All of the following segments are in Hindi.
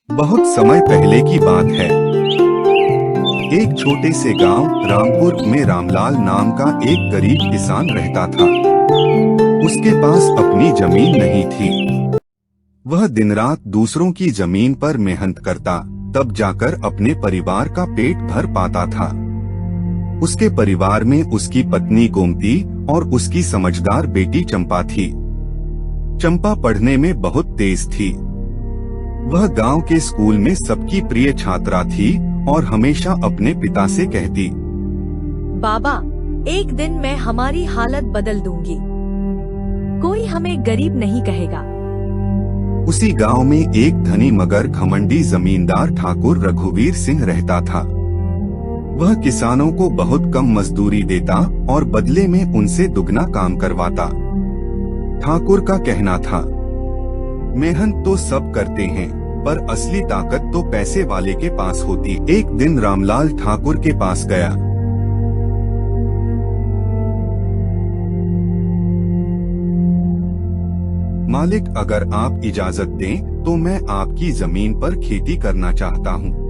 बहुत समय पहले की बात है। एक छोटे से गांव रामपुर में रामलाल नाम का एक गरीब किसान रहता था। उसके पास अपनी जमीन नहीं थी। वह दिन रात दूसरों की जमीन पर मेहनत करता, तब जाकर अपने परिवार का पेट भर पाता था। उसके परिवार में उसकी पत्नी गोमती और उसकी समझदार बेटी चंपा थी। चंपा पढ़ने में बहुत तेज थी। वह गांव के स्कूल में सबकी प्रिय छात्रा थी और हमेशा अपने पिता से कहती, बाबा, एक दिन मैं हमारी हालत बदल दूंगी। कोई हमें गरीब नहीं कहेगा। उसी गांव में एक धनी मगर घमंडी जमींदार ठाकुर रघुवीर सिंह रहता था। वह किसानों को बहुत कम मजदूरी देता और बदले में उनसे दुगना काम करवाता। ठाकुर का कहना था, मेहनत तो सब करते हैं, पर असली ताकत तो पैसे वाले के पास होती। एक दिन रामलाल ठाकुर के पास गया। मालिक, अगर आप इजाजत दें तो मैं आपकी जमीन पर खेती करना चाहता हूँ।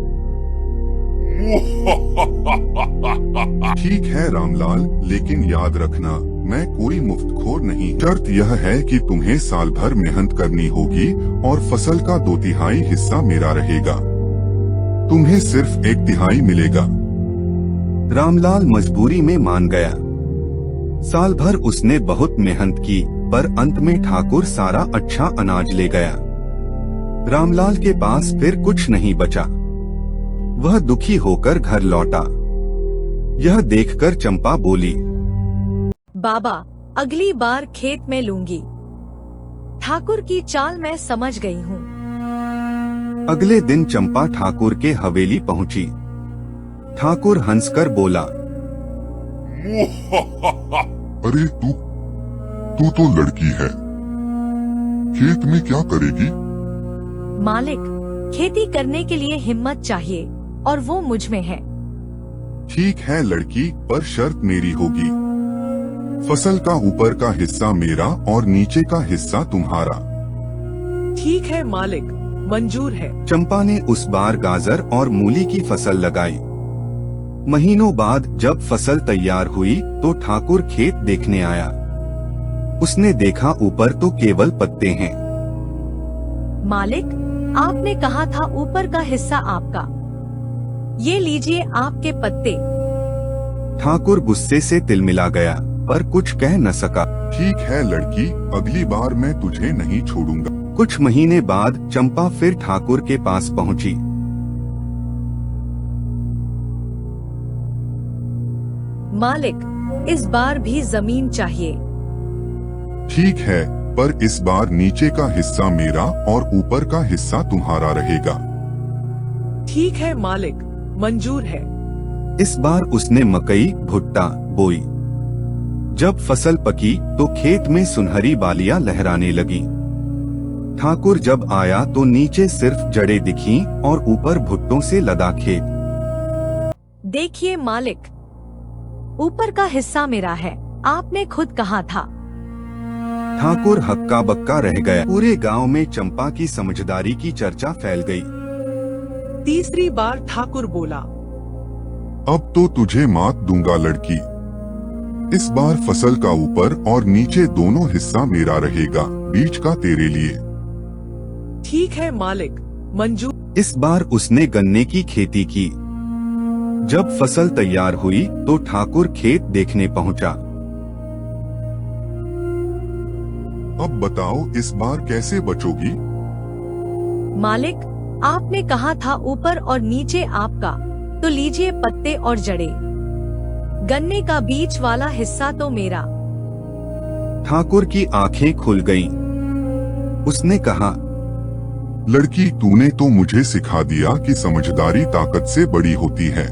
ठीक है रामलाल, लेकिन याद रखना, मैं कोई मुफ्तखोर नहीं। शर्त यह है कि तुम्हें साल भर मेहनत करनी होगी और फसल का 2/3 हिस्सा मेरा रहेगा। तुम्हें सिर्फ 1/3 मिलेगा। रामलाल मजबूरी में मान गया। साल भर उसने बहुत मेहनत की, पर अंत में ठाकुर सारा अच्छा अनाज ले गया। रामलाल के पास फिर कुछ नहीं बचा। वह दुखी होकर घर लौटा। यह देखकर चंपा बोली, बाबा, अगली बार खेत में लूंगी। ठाकुर की चाल मैं समझ गई हूँ। अगले दिन चंपा ठाकुर के हवेली पहुंची। ठाकुर हंसकर बोला, अरे तू तो लड़की है, खेत में क्या करेगी? मालिक, खेती करने के लिए हिम्मत चाहिए और वो मुझ में है। ठीक है लड़की, पर शर्त मेरी होगी। फसल का ऊपर का हिस्सा मेरा और नीचे का हिस्सा तुम्हारा। ठीक है मालिक, मंजूर है। चंपा ने उस बार गाजर और मूली की फसल लगाई। महीनों बाद जब फसल तैयार हुई तो ठाकुर खेत देखने आया। उसने देखा ऊपर तो केवल पत्ते हैं। मालिक, आपने कहा था ऊपर का हिस्सा आपका। ये लीजिए आपके पत्ते। ठाकुर गुस्से से तिलमिला गया, पर कुछ कह न सका। ठीक है लड़की, अगली बार मैं तुझे नहीं छोड़ूंगा। कुछ महीने बाद चंपा फिर ठाकुर के पास पहुंची। मालिक, इस बार भी जमीन चाहिए। ठीक है, पर इस बार नीचे का हिस्सा मेरा और ऊपर का हिस्सा तुम्हारा रहेगा। ठीक है मालिक, मंजूर है। इस बार उसने मकई भुट्टा बोई। जब फसल पकी तो खेत में सुनहरी बालियां लहराने लगी। ठाकुर जब आया तो नीचे सिर्फ जड़ें दिखीं और ऊपर भुट्टों से लदा खेत। देखिए मालिक, ऊपर का हिस्सा मेरा है। आपने खुद कहा था। ठाकुर हक्का बक्का रह गया। पूरे गांव में चंपा की समझदारी की चर्चा फैल गई। तीसरी बार ठाकुर बोला, अब तो तुझे मात दूंगा लड़की। इस बार फसल का ऊपर और नीचे दोनों हिस्सा मेरा रहेगा, बीच का तेरे लिए। ठीक है मालिक, मंजूर। इस बार उसने गन्ने की खेती की। जब फसल तैयार हुई तो ठाकुर खेत देखने पहुंचा। अब बताओ, इस बार कैसे बचोगी? मालिक, आपने कहा था ऊपर और नीचे आपका, तो लीजिए पत्ते और जड़ें। गन्ने का बीच वाला हिस्सा तो मेरा। ठाकुर की आंखें खुल गईं। उसने कहा, लड़की, तूने तो मुझे सिखा दिया कि समझदारी ताकत से बड़ी होती है।